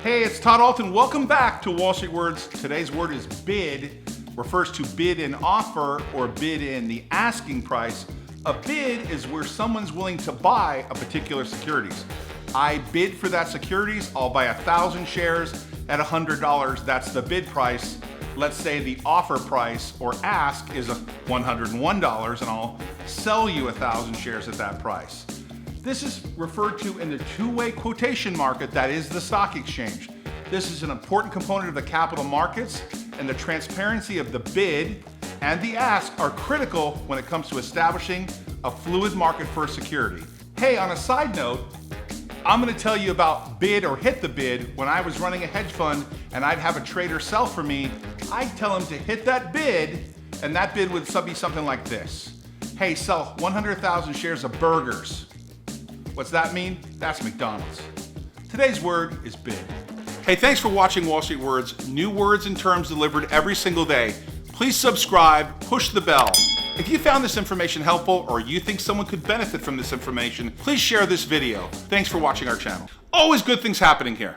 Hey, it's Todd Ault, and welcome back to Wall Street Words. Today's word is bid. Refers to bid in offer or bid in the asking price. A bid is where someone's willing to buy a particular securities. I bid for that securities. I'll buy 1,000 shares at $100. That's the bid price. Let's say the offer price or ask is $101, and I'll sell you 1,000 shares at that price. This is referred to in the two-way quotation market, that is the stock exchange. This is an important component of the capital markets, and the transparency of the bid and the ask are critical when it comes to establishing a fluid market for a security. Hey, on a side note, I'm going to tell you about bid or hit the bid. When I was running a hedge fund and I'd have a trader sell for me, I'd tell him to hit that bid, and that bid would be something like this. Hey, sell 100,000 shares of burgers. What's that mean? That's McDonald's. Today's word is bid. Hey, thanks for watching Wall Street Words. New words and terms delivered every single day. Please subscribe, push the bell. If you found this information helpful or you think someone could benefit from this information, please share this video. Thanks for watching our channel. Always good things happening here.